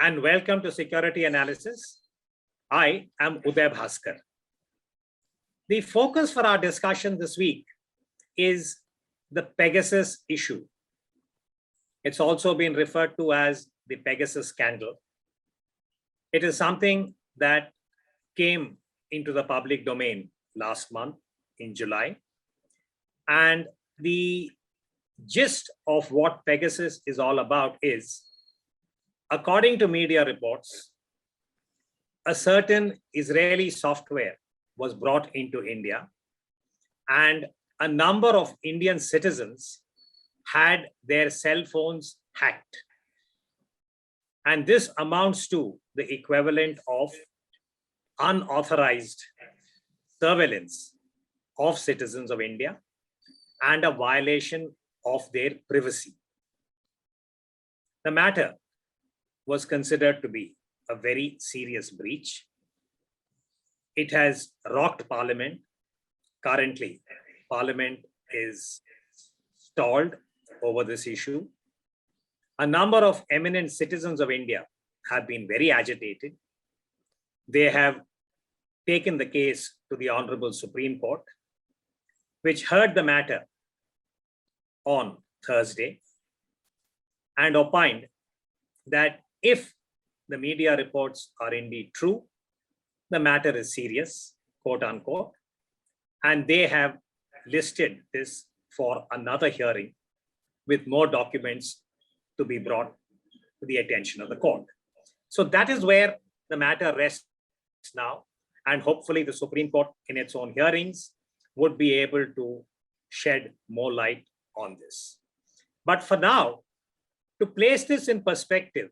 and welcome to Security Analysis. I am Uday Bhaskar. The focus for our discussion this week is the Pegasus issue. It's also been referred to as the Pegasus scandal. It is something that came into the public domain last month in July. And the gist of what Pegasus is all about is, according to media reports, a certain Israeli software was brought into India, and a number of Indian citizens had their cell phones hacked. And this amounts to the equivalent of unauthorized surveillance of citizens of India and a violation of their privacy. The matter was considered to be a very serious breach. It has rocked Parliament. Currently, Parliament is stalled over this issue. A number of eminent citizens of India have been very agitated. They have taken the case to the Honorable Supreme Court, which heard the matter on Thursday and opined that if the media reports are indeed true, the matter is serious, quote unquote, and they have listed this for another hearing with more documents to be brought to the attention of the court. So that is where the matter rests now, and hopefully the Supreme Court in its own hearings would be able to shed more light on this. But for now, to place this in perspective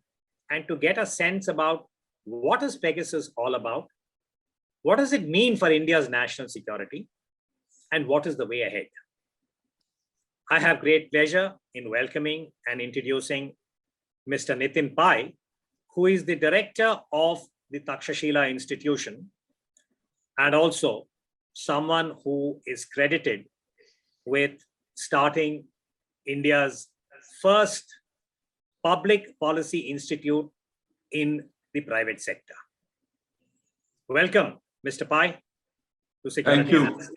and to get a sense about what is Pegasus all about, what does it mean for India's national security, and what is the way ahead? I have great pleasure in welcoming and introducing Mr. Nitin Pai, who is the director of the Takshashila Institution, and also someone who is credited with starting India's first public policy institute in the private sector. Welcome, Mr. Pai, to Security Thank you. Analysis.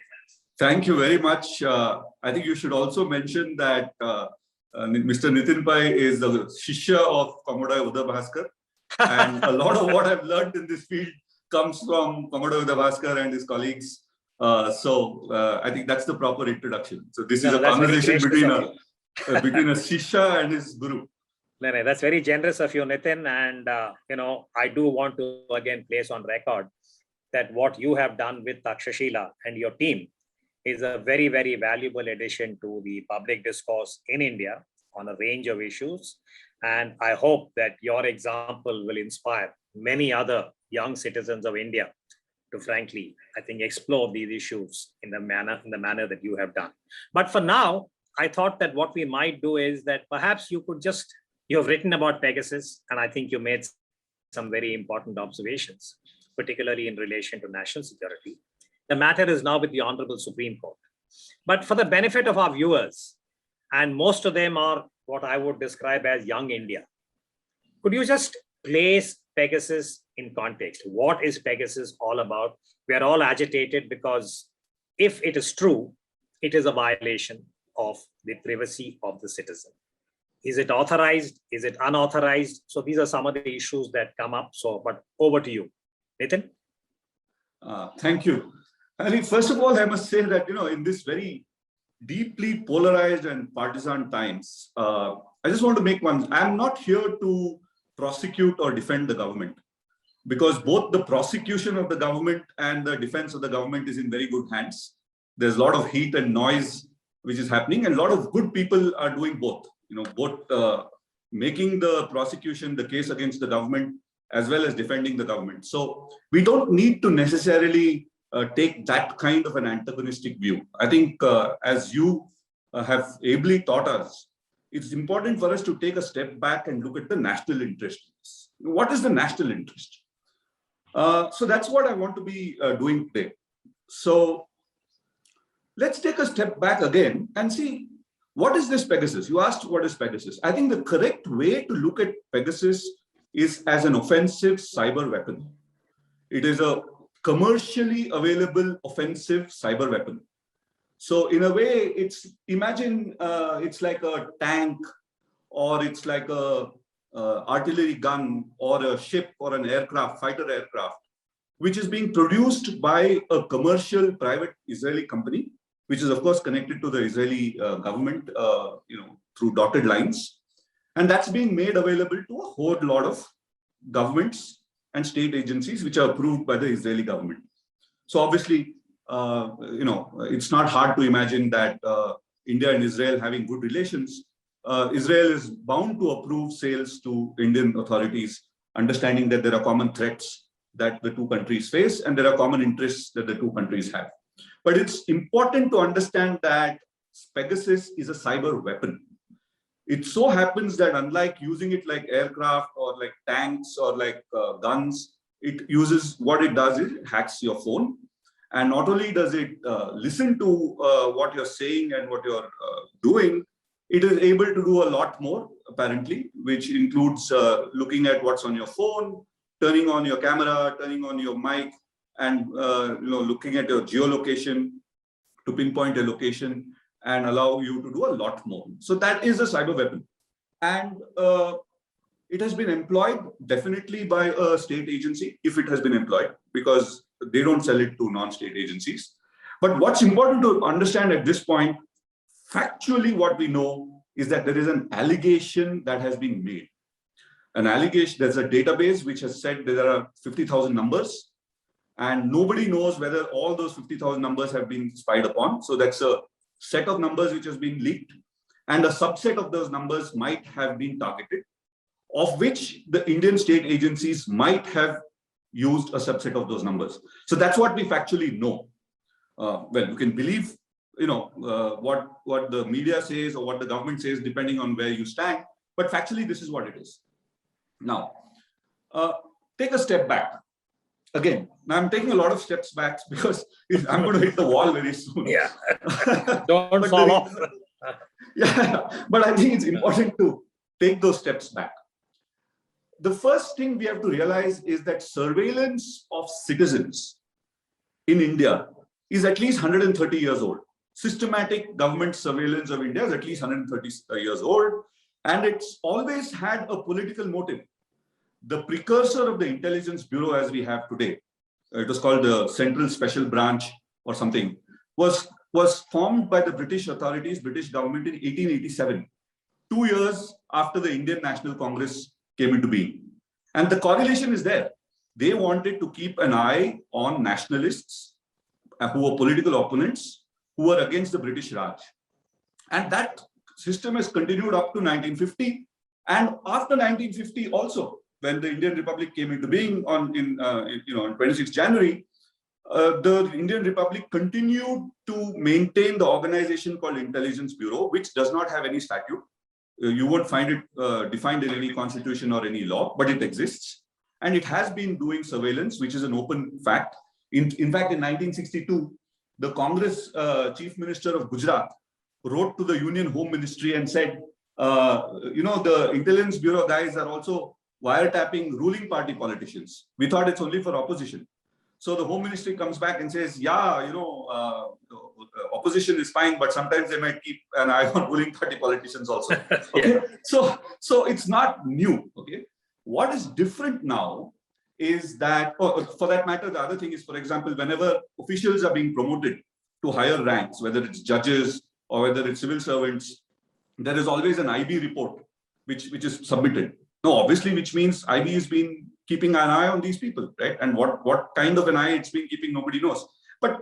Thank you very much. I think you should also mention that Mr. Nitin Pai is the Shishya of Commodore Uday Bhaskar. And a lot of what I've learned in this field comes from Commodore Uday Bhaskar and his colleagues. I think that's the proper introduction. So this is a conversation between a Shishya and his Guru. No, that's very generous of you, Nitin. And, I do want to again place on record that what you have done with Takshashila and your team is a very, very valuable addition to the public discourse in India on a range of issues. And I hope that your example will inspire many other young citizens of India to frankly, I think, explore these issues in the manner that you have done. But for now, I thought that what we might do is that perhaps you have written about Pegasus, and I think you made some very important observations, particularly in relation to national security. The matter is now with the Honorable Supreme Court. But for the benefit of our viewers, and most of them are what I would describe as young India, could you just place Pegasus in context? What is Pegasus all about? We are all agitated because if it is true, it is a violation of the privacy of the citizen. Is it authorized? Is it unauthorized? So these are some of the issues that come up. But over to you, Nitin. Thank you. I think first of all, I must say that, in this very deeply polarized and partisan times, I just want to make I'm not here to prosecute or defend the government, because both the prosecution of the government and the defense of the government is in very good hands. There's a lot of heat and noise which is happening, and a lot of good people are doing both. Making the prosecution, the case against the government, as well as defending the government. So we don't need to necessarily take that kind of an antagonistic view. I think as you have ably taught us, it's important for us to take a step back and look at the national interest. What is the national interest? So that's what I want to be doing today. So let's take a step back again and see, what is this Pegasus? You asked what is Pegasus. I think the correct way to look at Pegasus is as an offensive cyber weapon. It is a commercially available offensive cyber weapon. So in a way, imagine it's like a tank, or it's like a artillery gun, or a ship, or an aircraft, fighter aircraft, which is being produced by a commercial private Israeli company, which is of course connected to the Israeli government, through dotted lines. And that's being made available to a whole lot of governments and state agencies, which are approved by the Israeli government. So obviously, it's not hard to imagine that India and Israel having good relations, Israel is bound to approve sales to Indian authorities, understanding that there are common threats that the two countries face and there are common interests that the two countries have. But it's important to understand that Pegasus is a cyber weapon. It so happens that unlike using it like aircraft or like tanks or like guns, what it does is it hacks your phone. And not only does it listen to what you're saying and what you're doing, it is able to do a lot more, apparently, which includes looking at what's on your phone, turning on your camera, turning on your mic, and looking at your geolocation to pinpoint a location and allow you to do a lot more. So that is a cyber weapon. And it has been employed definitely by a state agency, if it has been employed, because they don't sell it to non-state agencies. But what's important to understand at this point, factually what we know is that there is an allegation that has been made. An allegation, there's a database which has said there are 50,000 numbers, and nobody knows whether all those 50,000 numbers have been spied upon. So that's a set of numbers which has been leaked, and a subset of those numbers might have been targeted, of which the Indian state agencies might have used a subset of those numbers. So that's what we factually know. Well, you can believe, what the media says or what the government says, depending on where you stand. But factually, this is what it is. Now, take a step back. Again, now I'm taking a lot of steps back because I'm going to hit the wall very soon. Yeah. Don't fall off. Yeah, but I think it's important to take those steps back. The first thing we have to realize is that surveillance of citizens in India is at least 130 years old. Systematic government surveillance of India is at least 130 years old, and it's always had a political motive. The precursor of the Intelligence Bureau as we have today, it was called the Central Special Branch or something, was formed by the British authorities, British government in 1887, 2 years after the Indian National Congress came into being. And the correlation is there. They wanted to keep an eye on nationalists who were political opponents who were against the British Raj. And that system has continued up to 1950. And after 1950 also, when the Indian Republic came into being on 26 January, the Indian Republic continued to maintain the organization called Intelligence Bureau, which does not have any statute. You won't find it defined in any constitution or any law, but it exists. And it has been doing surveillance, which is an open fact. In fact, in 1962, the Congress Chief Minister of Gujarat wrote to the Union Home Ministry and said, the Intelligence Bureau guys are also wiretapping ruling party politicians. We thought it's only for opposition. So the Home Ministry comes back and says, yeah, opposition is fine, but sometimes they might keep an eye on ruling party politicians also. Okay, yeah. So it's not new. Okay, what is different now is that, for that matter, the other thing is, for example, whenever officials are being promoted to higher ranks, whether it's judges or whether it's civil servants, there is always an IB report which is submitted. No, obviously, which means IB has been keeping an eye on these people, right? And what kind of an eye it's been keeping, nobody knows. But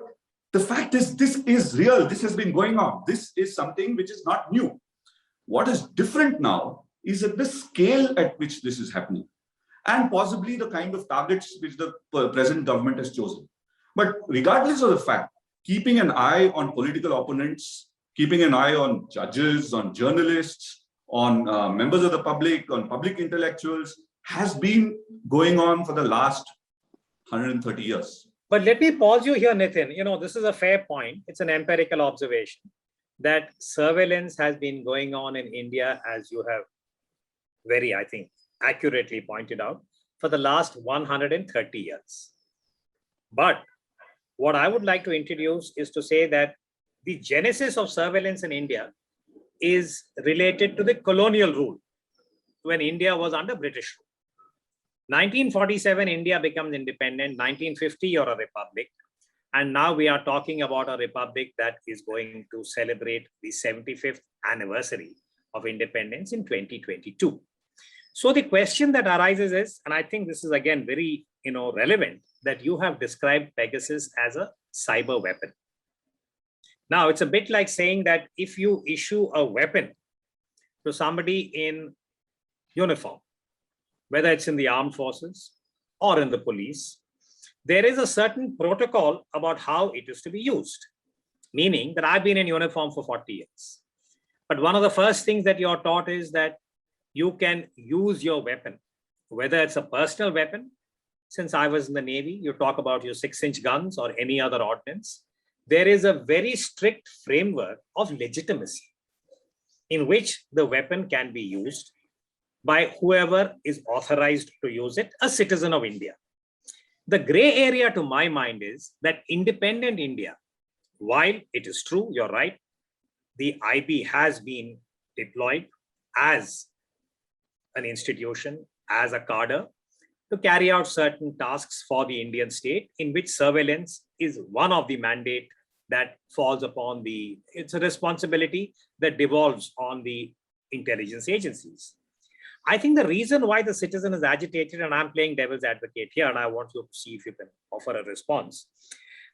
the fact is, this is real. This has been going on. This is something which is not new. What is different now is at the scale at which this is happening, and possibly the kind of targets which the present government has chosen. But regardless of the fact, keeping an eye on political opponents, keeping an eye on judges, on journalists, on members of the public, on public intellectuals, has been going on for the last 130 years. But let me pause you here, Nitin. This is a fair point. It's an empirical observation that surveillance has been going on in India, as you have I think, accurately pointed out, for the last 130 years. But what I would like to introduce is to say that the genesis of surveillance in India is related to the colonial rule when India was under British rule. 1947, India becomes independent. 1950, you're a republic. And now we are talking about a republic that is going to celebrate the 75th anniversary of independence in 2022. So the question that arises is, and I think this is again very relevant, that you have described Pegasus as a cyber weapon. Now, it's a bit like saying that if you issue a weapon to somebody in uniform, whether it's in the armed forces or in the police, there is a certain protocol about how it is to be used. Meaning that I've been in uniform for 40 years. But one of the first things that you're taught is that you can use your weapon, whether it's a personal weapon. Since I was in the Navy, you talk about your 6-inch guns or any other ordnance. There is a very strict framework of legitimacy in which the weapon can be used by whoever is authorized to use it, a citizen of India. The gray area to my mind is that independent India, while it is true, you're right, the IB has been deployed as an institution, as a cadre, to carry out certain tasks for the Indian state, in which surveillance is one of the mandate that falls upon it's a responsibility that devolves on the intelligence agencies. I think the reason why the citizen is agitated, and I'm playing devil's advocate here, and I want you to see if you can offer a response,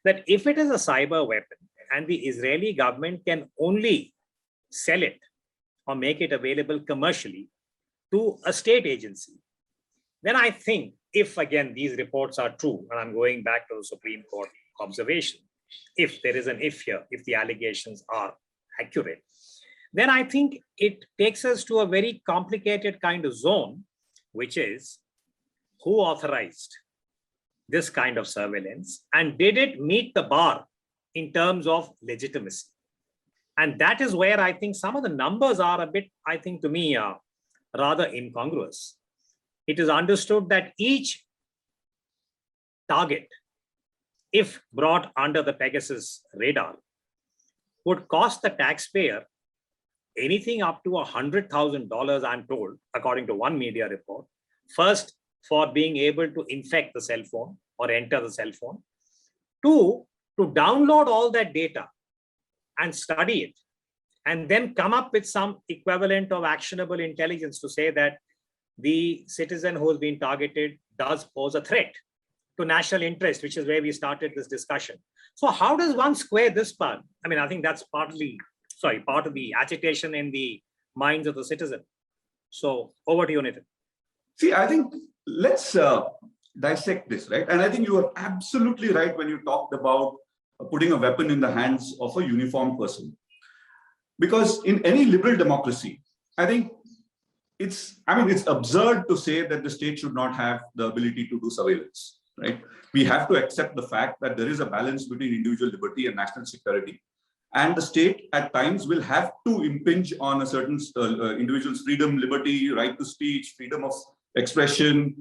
that if it is a cyber weapon and the Israeli government can only sell it or make it available commercially to a state agency, then I think if, again, these reports are true, and I'm going back to the Supreme Court observation, if there is an if here, if the allegations are accurate, then I think it takes us to a very complicated kind of zone, which is who authorized this kind of surveillance and did it meet the bar in terms of legitimacy? And that is where I think some of the numbers are a bit, I think to me, rather incongruous. It is understood that each target, if brought under the Pegasus radar, would cost the taxpayer anything up to $100,000, I'm told, according to one media report. First, for being able to infect the cell phone or enter the cell phone. Two, to download all that data and study it, and then come up with some equivalent of actionable intelligence to say that the citizen who has been targeted does pose a threat to national interest, which is where we started this discussion. So how does one square this part? I mean, I think that's part of the agitation in the minds of the citizen. So over to you, Nitin. See, I think let's dissect this, right? And I think you are absolutely right when you talked about putting a weapon in the hands of a uniformed person. Because in any liberal democracy, I think it's absurd to say that the state should not have the ability to do surveillance, right? We have to accept the fact that there is a balance between individual liberty and national security. And the state at times will have to impinge on a certain individual's freedom, liberty, right to speech, freedom of expression,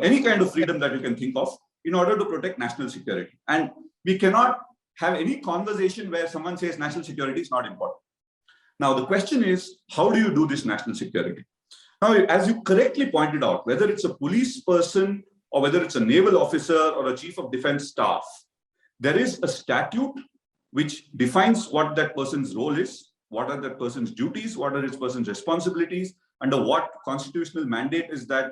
any kind of freedom that you can think of in order to protect national security. And we cannot have any conversation where someone says national security is not important. Now, the question is, how do you do this national security? Now, as you correctly pointed out, whether it's a police person or whether it's a naval officer or a chief of defense staff, there is a statute which defines what that person's role is, what are that person's duties, what are his person's responsibilities, under what constitutional mandate is that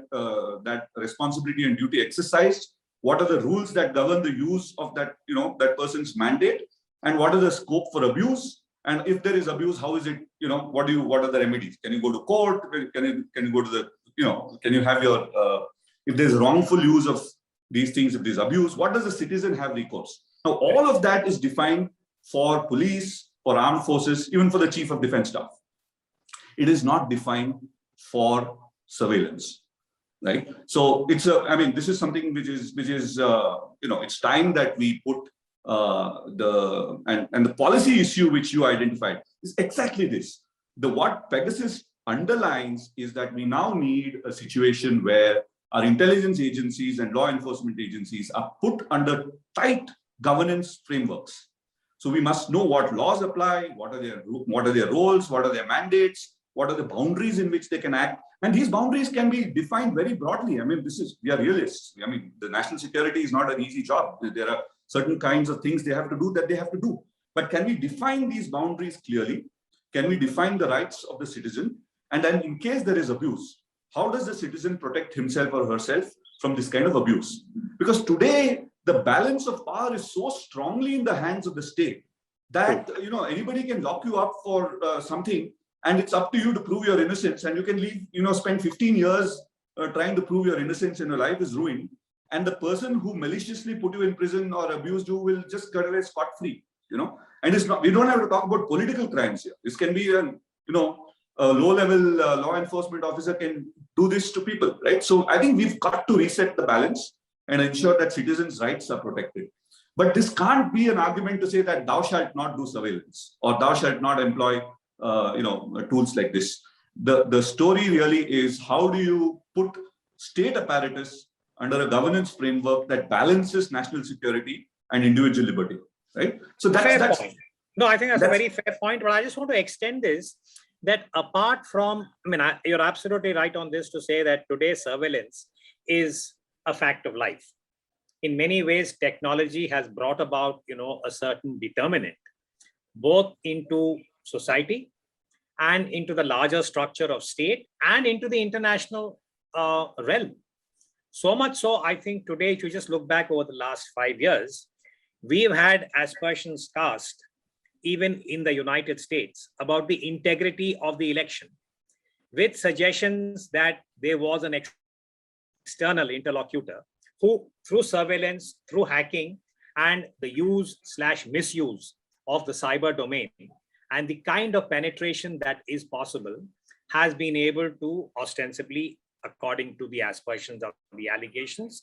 responsibility and duty exercised, what are the rules that govern the use of that, that person's mandate, and what is the scope for abuse. And if there is abuse, how is it, what are the remedies? Can you go to court? Can you go to the, can you have your, if there's wrongful use of these things, if there's abuse, what does the citizen have recourse? Now, all of that is defined for police, for armed forces, even for the chief of defense staff. It is not defined for surveillance, right? So it's this is something which is it's time that we put the policy issue which you identified is exactly this. What Pegasus underlines is that we now need a situation where our intelligence agencies and law enforcement agencies are put under tight governance frameworks. So we must know what laws apply, what are their roles, what are their mandates, what are the boundaries in which they can act. And these boundaries can be defined very broadly. I mean, we are realists. I mean, the national security is not an easy job. There are certain kinds of things they have to do that they have to do. But can we define these boundaries clearly? Can we define the rights of the citizen? And then in case there is abuse, how does the citizen protect himself or herself from this kind of abuse? Because today, the balance of power is so strongly in the hands of the state that anybody can lock you up for something, and it's up to you to prove your innocence. And you can leave, spend 15 years trying to prove your innocence, and your life is ruined. And the person who maliciously put you in prison or abused you will just get away scot-free. And it's not. We don't have to talk about political crimes here. This can be a low-level law enforcement officer can do this to people, right? So I think we've got to reset the balance and ensure that citizens' rights are protected. But this can't be an argument to say that thou shalt not do surveillance or thou shalt not employ, tools like this. The story really is, how do you put state apparatus under a governance framework that balances national security and individual liberty, right? So that's point. No, I think that's a very fair point. But I just want to extend this, that apart from, you're absolutely right on this to say that today's surveillance is a fact of life. In many ways, technology has brought about, a certain determinant, both into society and into the larger structure of state and into the international realm. So much so, I think today, if you just look back over the last 5 years, we've had aspersions cast even in the United States about the integrity of the election, with suggestions that there was an external interlocutor who, through surveillance, through hacking, and the use/misuse of the cyber domain, and the kind of penetration that is possible, has been able to ostensibly, according to the aspersions of the allegations,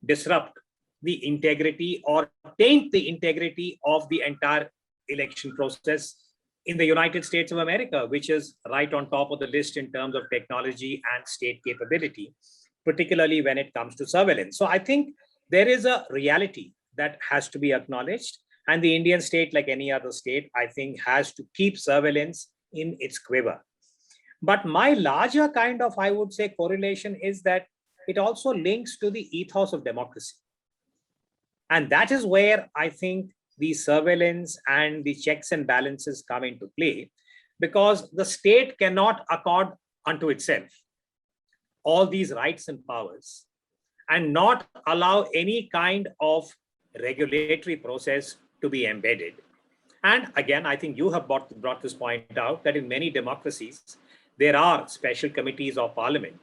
disrupt the integrity or taint the integrity of the entire election process in the United States of America, which is right on top of the list in terms of technology and state capability, particularly when it comes to surveillance. So I think there is a reality that has to be acknowledged, and the Indian state, like any other state, I think has to keep surveillance in its quiver. But my larger kind of, I would say, correlation is that it also links to the ethos of democracy. And that is where I think the surveillance and the checks and balances come into play, because the state cannot accord unto itself all these rights and powers and not allow any kind of regulatory process to be embedded. And again, I think you have brought this point out, that in many democracies, there are special committees of parliament,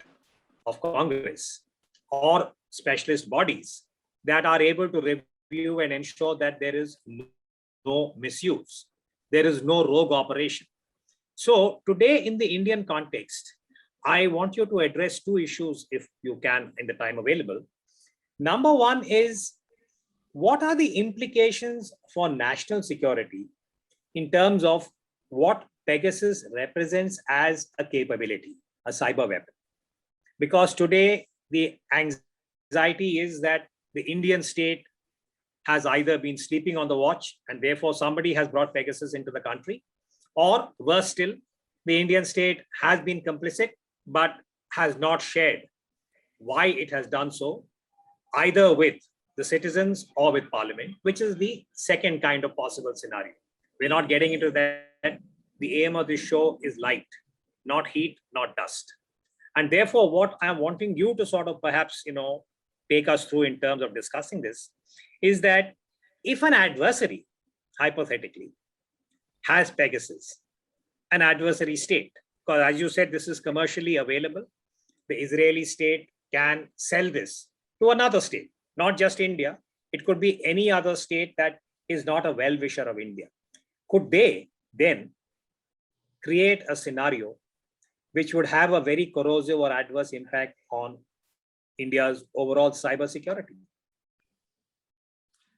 of Congress, or specialist bodies that are able to review and ensure that there is no misuse, there is no rogue operation. So today, in the Indian context, I want you to address two issues, if you can, in the time available. Number one is, what are the implications for national security in terms of what Pegasus represents as a capability, a cyber weapon? Because today, the anxiety is that the Indian state has either been sleeping on the watch and therefore somebody has brought Pegasus into the country, or worse still, the Indian state has been complicit but has not shared why it has done so, either with the citizens or with parliament, which is the second kind of possible scenario. We're not getting into that. The aim of this show is light, not heat, not dust. And therefore, what I'm wanting you to sort of perhaps, take us through in terms of discussing this is that if an adversary, hypothetically, has Pegasus, an adversary state, because as you said, this is commercially available, the Israeli state can sell this to another state, not just India. It could be any other state that is not a well-wisher of India. Could they then create a scenario which would have a very corrosive or adverse impact on India's overall cyber security?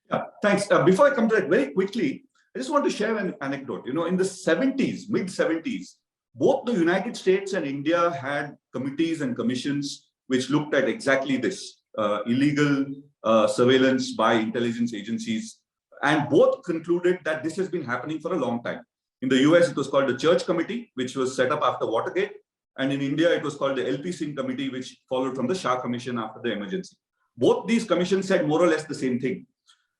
Yeah, thanks. Before I come to that, very quickly, I just want to share an anecdote. In the 70s, mid-70s, both the United States and India had committees and commissions which looked at exactly this, illegal surveillance by intelligence agencies. And both concluded that this has been happening for a long time. In the US, it was called the Church Committee, which was set up after Watergate. And in India, it was called the LP Singh Committee, which followed from the Shah Commission after the emergency. Both these commissions said more or less the same thing.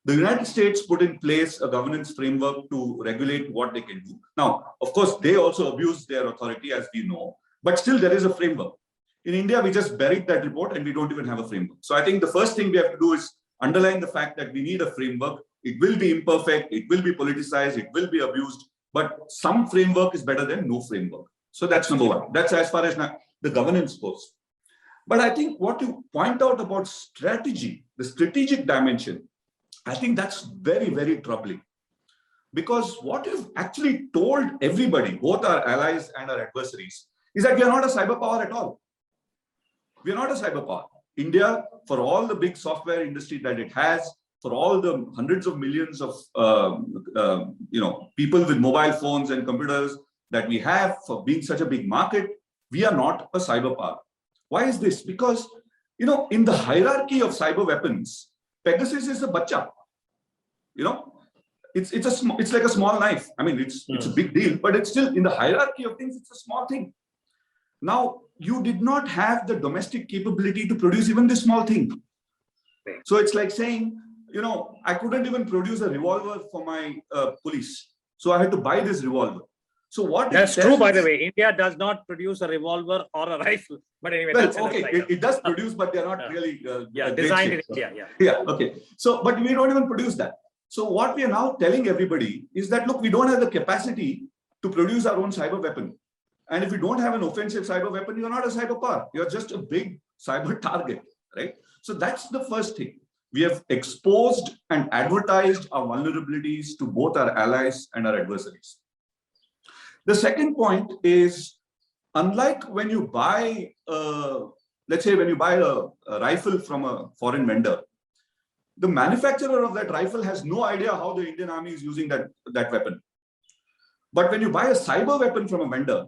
The United States put in place a governance framework to regulate what they can do. Now, of course, they also abused their authority, as we know, but still there is a framework. In India, we just buried that report and we don't even have a framework. So I think the first thing we have to do is underline the fact that we need a framework. It will be imperfect, it will be politicized, it will be abused, but some framework is better than no framework. So that's number one. That's as far as the governance goes. But I think what you point out about strategy, the strategic dimension, I think that's very, very troubling. Because what you've actually told everybody, both our allies and our adversaries, is that we are not a cyber power at all. We are not a cyber power. India, for all the big software industry that it has, for all the hundreds of millions of people with mobile phones and computers that we have, for being such a big market, we are not a cyber power. Why is this? Because in the hierarchy of cyber weapons, Pegasus is a bacha. It's like a small knife. I mean, it's a big deal, but it's still in the hierarchy of things. It's a small thing. Now, you did not have the domestic capability to produce even this small thing. So it's like saying, I couldn't even produce a revolver for my police. So I had to buy this revolver. So what? That's true, by the way. India does not produce a revolver or a rifle. But anyway, well, that's okay, it does produce, but they're not really designed in India. Yeah, okay. So, but we don't even produce that. So what we are now telling everybody is that, look, we don't have the capacity to produce our own cyber weapon. And if you don't have an offensive cyber weapon, you're not a cyber power. You're just a big cyber target, right? So that's the first thing. We have exposed and advertised our vulnerabilities to both our allies and our adversaries. The second point is, unlike when you buy, let's say when you buy a rifle from a foreign vendor, the manufacturer of that rifle has no idea how the Indian army is using that weapon. But when you buy a cyber weapon from a vendor,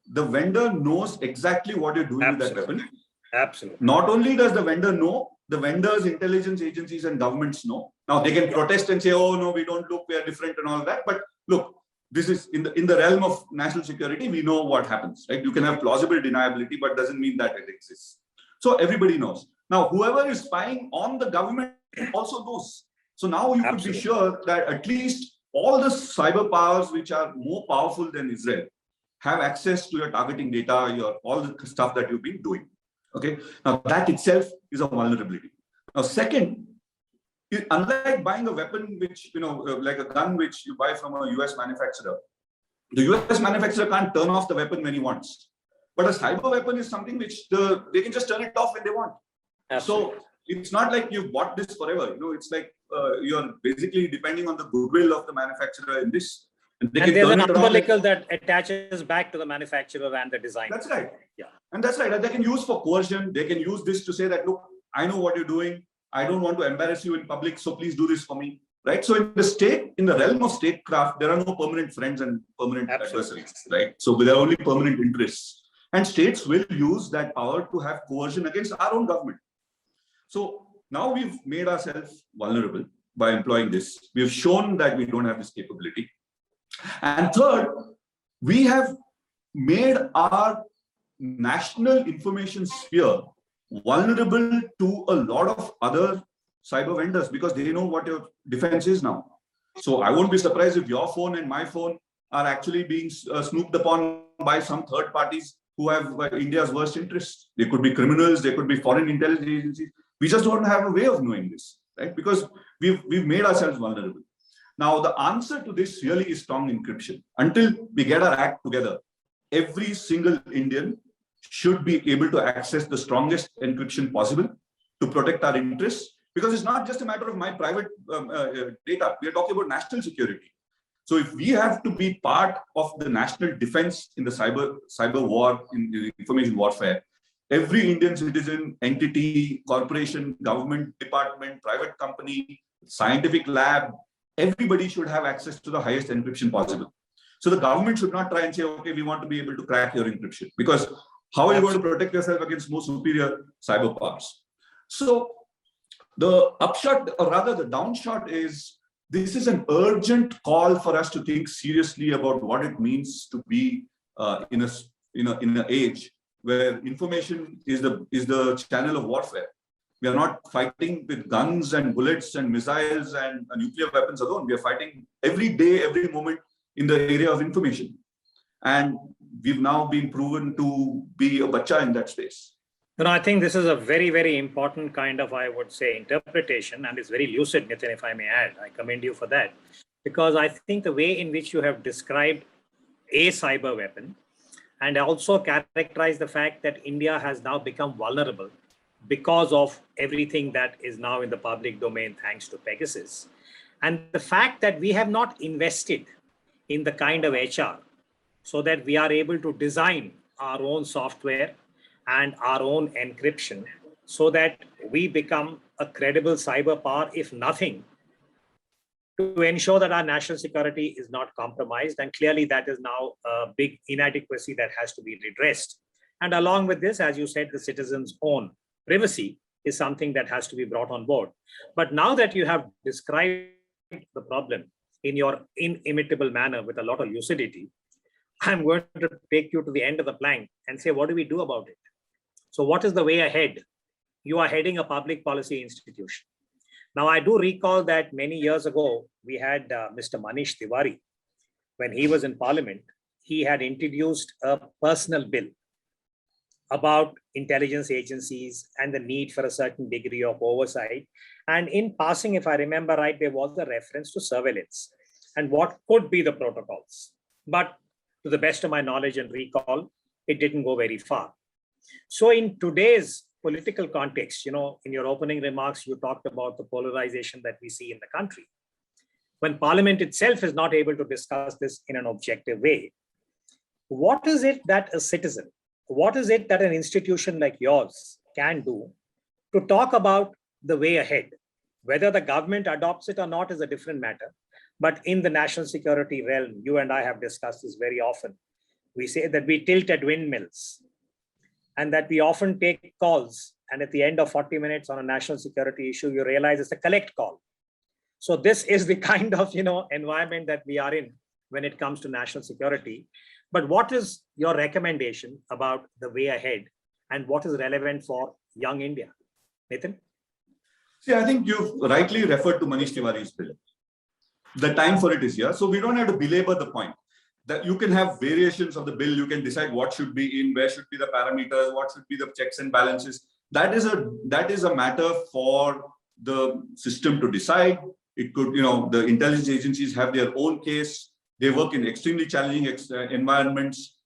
the vendor knows exactly what you're doing with that weapon. Absolutely. Not only does the vendor know, the vendors, intelligence agencies and governments know. Now they can protest and say, oh no, we don't look, we are different and all that. But look, this is in the realm of national security, we know what happens, right? You can have plausible deniability, but doesn't mean that it exists. So everybody knows. Now, whoever is spying on the government also knows. So now you could be sure that at least all the cyber powers which are more powerful than Israel have access to your targeting data, all the stuff that you've been doing. Okay. Now that itself is a vulnerability. Now, second, unlike buying a weapon which, like a gun which you buy from a US manufacturer, the US manufacturer can't turn off the weapon when he wants. But a cyber weapon is something which they can just turn it off when they want. Absolutely. So it's not like you've bought this forever. It's like you're basically depending on the goodwill of the manufacturer in this. And there's an umbilical that attaches back to the manufacturer and the design. That's right. Yeah. And that's right. And they can use for coercion. They can use this to say that, look, I know what you're doing. I don't want to embarrass you in public, so please do this for me. Right. So in the realm of statecraft, there are no permanent friends and permanent adversaries. Right. So there are only permanent interests. And states will use that power to have coercion against our own government. So now we've made ourselves vulnerable by employing this. We have shown that we don't have this capability. And third, we have made our national information sphere vulnerable to a lot of other cyber vendors because they know what your defense is now. So I won't be surprised if your phone and my phone are actually being snooped upon by some third parties who have India's worst interests. They could be criminals, they could be foreign intelligence agencies. We just don't have a way of knowing this, right? Because we've made ourselves vulnerable. Now, the answer to this really is strong encryption. Until we get our act together, every single Indian should be able to access the strongest encryption possible to protect our interests. Because it's not just a matter of my private data. We are talking about national security. So if we have to be part of the national defense in the cyber war, in the information warfare, every Indian citizen, entity, corporation, government department, private company, scientific lab, everybody should have access to the highest encryption possible. So the government should not try and say, okay, we want to be able to crack your encryption, because how are you going to protect yourself against more superior cyber powers? So the upshot, or rather the downshot, is this is an urgent call for us to think seriously about what it means to be in an age where information is the channel of warfare. We are not fighting with guns and bullets and missiles and nuclear weapons alone. We are fighting every day, every moment in the area of information. And we've now been proven to be a bacha in that space. I think this is a very, very important kind of, I would say, interpretation, and it's very lucid, Nitin, if I may add. I commend you for that, because I think the way in which you have described a cyber weapon and also characterized the fact that India has now become vulnerable because of everything that is now in the public domain, thanks to Pegasus. And the fact that we have not invested in the kind of HR so that we are able to design our own software and our own encryption so that we become a credible cyber power, if nothing, to ensure that our national security is not compromised. And clearly that is now a big inadequacy that has to be redressed. And along with this, as you said, the citizens' own privacy is something that has to be brought on board. But now that you have described the problem in your inimitable manner with a lot of lucidity, I'm going to take you to the end of the plank and say, what do we do about it? So what is the way ahead? You are heading a public policy institution. Now, I do recall that many years ago, we had Mr. Manish Tiwari. When he was in Parliament, he had introduced a personal bill about intelligence agencies and the need for a certain degree of oversight. And in passing, if I remember right, there was a reference to surveillance and what could be the protocols. But to the best of my knowledge and recall, it didn't go very far. So in today's political context, in your opening remarks, you talked about the polarization that we see in the country. When Parliament itself is not able to discuss this in an objective way, what is it that a citizen, what is it that an institution like yours can do to talk about the way ahead? Whether the government adopts it or not is a different matter. But in the national security realm, you and I have discussed this very often. We say that we tilt at windmills and that we often take calls. And at the end of 40 minutes on a national security issue, you realize it's a collect call. So this is the kind of environment that we are in when it comes to national security. But what is your recommendation about the way ahead and what is relevant for young India? Nitin? See, I think you've rightly referred to Manish Tiwari's bill. The time for it is here. So we don't have to belabor the point that you can have variations of the bill. You can decide what should be in, where should be the parameters, what should be the checks and balances. That is a matter for the system to decide. It could, the intelligence agencies have their own case. They work in extremely challenging environments.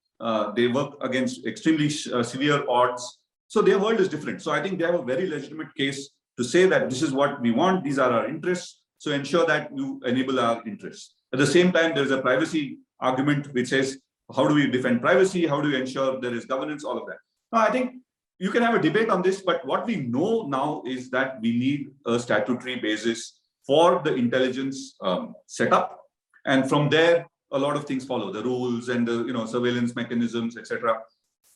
They work against extremely severe odds. So their world is different. So I think they have a very legitimate case to say that this is what we want. These are our interests. So ensure that you enable our interests. At the same time, there is a privacy argument which says, how do we defend privacy? How do we ensure there is governance? All of that. Now, I think you can have a debate on this, but what we know now is that we need a statutory basis for the intelligence setup. And from there, a lot of things follow, the rules and the surveillance mechanisms, etc.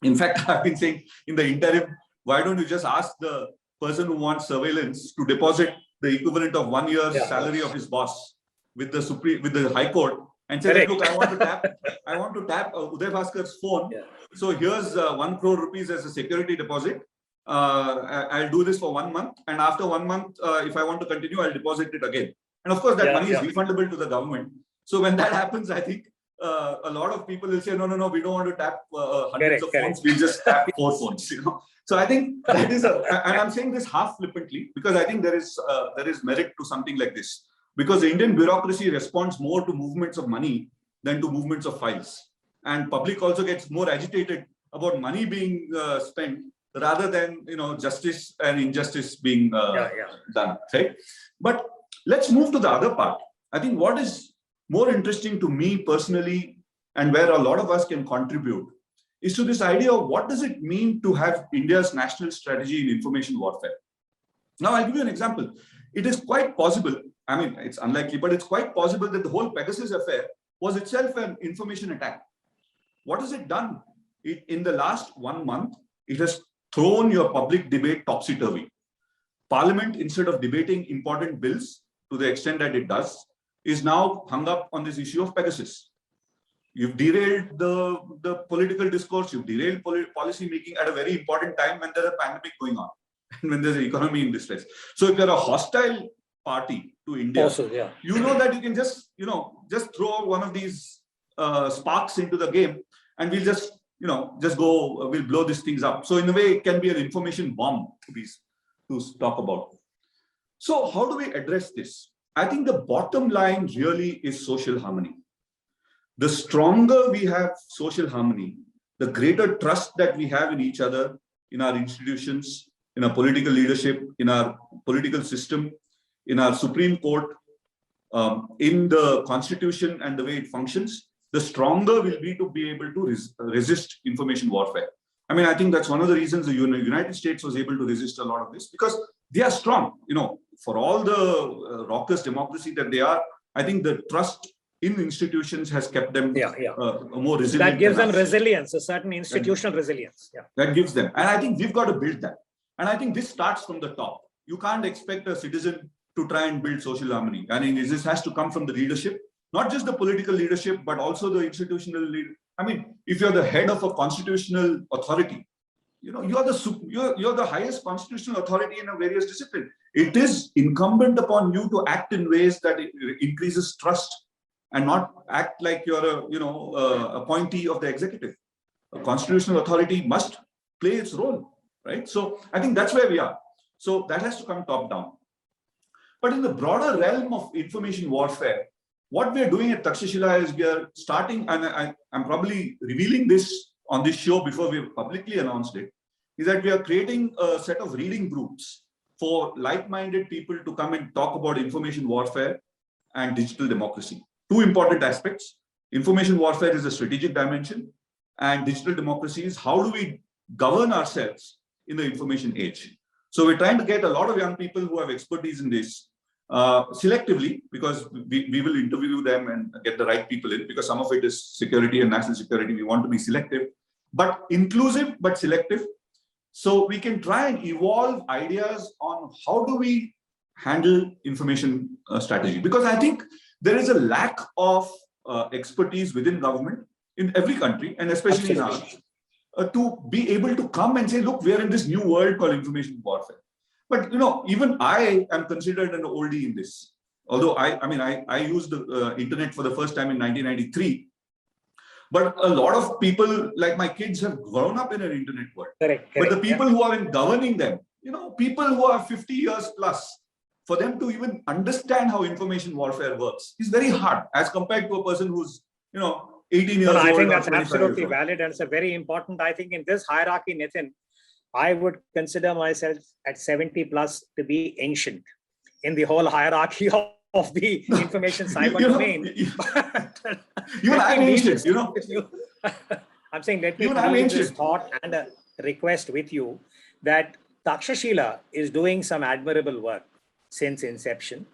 In fact, I've been saying in the interim, why don't you just ask the person who wants surveillance to deposit the equivalent of 1 year's salary of his boss with the High Court and say, look, I want to tap Uday Bhaskar's phone. Yeah. So here's 1 crore rupees as a security deposit. I'll do this for 1 month. And after 1 month, if I want to continue, I'll deposit it again. And of course, that money is refundable to the government. So when that happens, I think a lot of people will say, no, we don't want to tap hundreds of phones. We'll just tap 4 phones. So I think that is and I'm saying this half flippantly because I think there is merit to something like this. Because the Indian bureaucracy responds more to movements of money than to movements of files. And public also gets more agitated about money being spent rather than justice and injustice being done. Right? But let's move to the other part. I think what is more interesting to me personally, and where a lot of us can contribute, is to this idea of what does it mean to have India's national strategy in information warfare. Now, I'll give you an example. It is quite possible, I mean, it's unlikely, but it's quite possible that the whole Pegasus affair was itself an information attack. What has it done? In the last 1 month, it has thrown your public debate topsy-turvy. Parliament, instead of debating important bills to the extent that it does, is now hung up on this issue of Pegasus. You've derailed the political discourse, you've derailed policy making at a very important time when there's a pandemic going on and when there's an economy in distress. So if you're a hostile party to India, Also, yeah. you know that you can just, just throw one of these sparks into the game and we'll just, we'll blow these things up. So in a way, it can be an information bomb to talk about. So how do we address this? I think the bottom line really is social harmony. The stronger we have social harmony, the greater trust that we have in each other, in our institutions, in our political leadership, in our political system, in our Supreme Court, in the Constitution and the way it functions, the stronger we'll be to be able to resist information warfare. I mean, I think that's one of the reasons the United States was able to resist a lot of this, because they are strong. For all the raucous democracy that they are, I think the trust in institutions has kept them more resilient. That gives them resilience, a certain institutional resilience. Yeah. That gives them. And I think we've got to build that. And I think this starts from the top. You can't expect a citizen to try and build social harmony. I mean, this has to come from the leadership, not just the political leadership, but also the institutional leader. I mean, if you're the head of a constitutional authority, you're the highest constitutional authority in a various discipline. It is incumbent upon you to act in ways that increases trust and not act like you're a appointee of the executive. A constitutional authority must play its role, right? So I think that's where we are. So that has to come top down. But in the broader realm of information warfare, what we are doing at Takshashila is we are starting, and I'm probably revealing this on this show before we've publicly announced it, is that we are creating a set of reading groups for like-minded people to come and talk about information warfare and digital democracy. Two important aspects. Information warfare is a strategic dimension, and digital democracy is how do we govern ourselves in the information age. So we're trying to get a lot of young people who have expertise in this selectively, because we will interview them and get the right people in, because some of it is security and national security. We want to be selective, but inclusive, but selective. So we can try and evolve ideas on how do we handle information strategy. Because I think there is a lack of expertise within government in every country, and especially in ours, to be able to come and say, look, we are in this new world called information warfare. But even I am considered an oldie in this. Although I used the internet for the first time in 1993. But a lot of people, like my kids, have grown up in an internet world. Correct, but the people who are governing them, people who are 50 years plus, for them to even understand how information warfare works is very hard as compared to a person who's 18 years old. I think that's absolutely valid, and it's a very important. I think in this hierarchy, Nitin, I would consider myself at 70 plus to be ancient in the whole hierarchy of the information cyber domain. Even I'm ancient, I'm saying, let me leave this thought and a request with you that Takshashila is doing some admirable work since inception.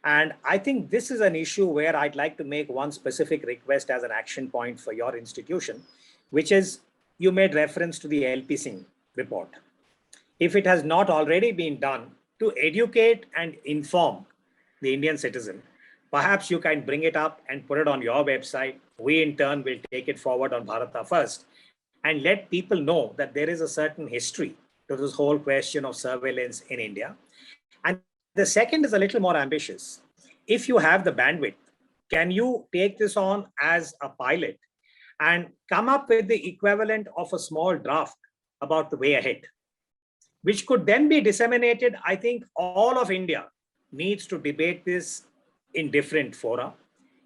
And I think this is an issue where I'd like to make one specific request as an action point for your institution, which is, you made reference to the LP Singh report. If it has not already been done to educate and inform the Indian citizen, perhaps you can bring it up and put it on your website. We in turn will take it forward on Bharata First and let people know that there is a certain history to this whole question of surveillance in India. And the second is a little more ambitious. If you have the bandwidth, can you take this on as a pilot and come up with the equivalent of a small draft about the way ahead, which could then be disseminated? I think all of India needs to debate this in different fora,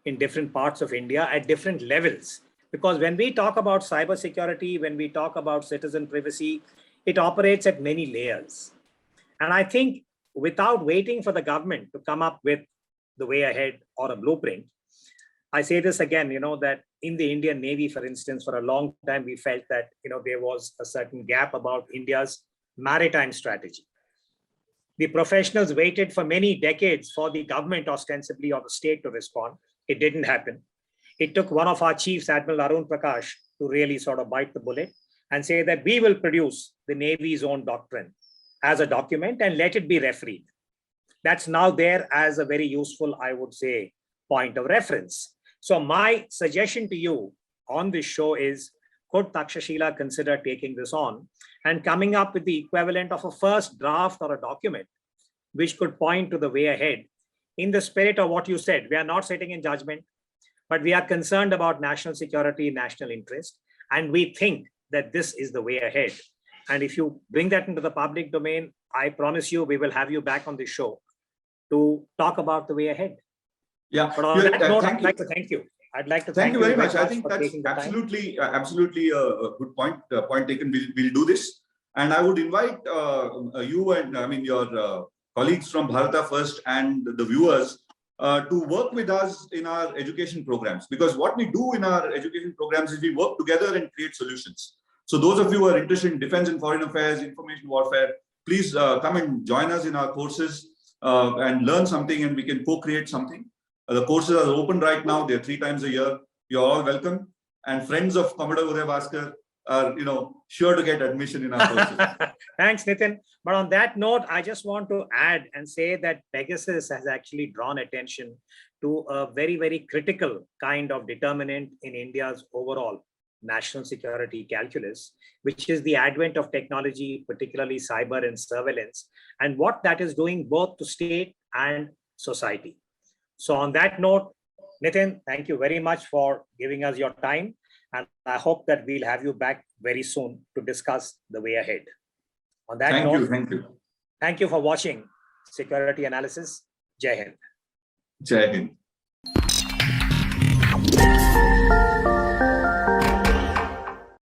in different parts of India at different levels. Because when we talk about cybersecurity, when we talk about citizen privacy, it operates at many layers. And I think without waiting for the government to come up with the way ahead or a blueprint, I say this again, that in the Indian Navy, for instance, for a long time, we felt that, there was a certain gap about India's maritime strategy. The professionals waited for many decades for the government ostensibly or the state to respond. It didn't happen. it took one of our chiefs, Admiral Arun Prakash, to really sort of bite the bullet and say that we will produce the Navy's own doctrine as a document and let it be refereed. That's now there as a very useful, I would say, point of reference. So my suggestion to you on this show is, could Takshashila consider taking this on and coming up with the equivalent of a first draft or a document which could point to the way ahead in the spirit of what you said. We are not sitting in judgment, but we are concerned about national security, national interest, and we think that this is the way ahead. And if you bring that into the public domain, I promise you, we will have you back on the show to talk about the way ahead. Yeah. But on that note, I'd like to thank you. I'd like to Thank you very much. I think for that's taking the time. absolutely a good point. Point taken. We'll do this, and I would invite you and your colleagues from Bharata First and the viewers to work with us in our education programs, because what we do in our education programs is we work together and create solutions. So those of you who are interested in defense and foreign affairs, information warfare, please come and join us in our courses and learn something, and we can co-create something. The courses are open right now. They're 3 times a year. You're all welcome. And friends of Commodore Uday Bhaskar are, sure to get admission in our courses. Thanks, Nitin. But on that note, I just want to add and say that Pegasus has actually drawn attention to a very, very critical kind of determinant in India's overall national security calculus, which is the advent of technology, particularly cyber and surveillance, and what that is doing both to state and society. So on that note, Nitin, thank you very much for giving us your time. And I hope that we'll have you back very soon to discuss the way ahead. On that note, thank you for watching Security Analysis. Jai Hind. Jai Hind.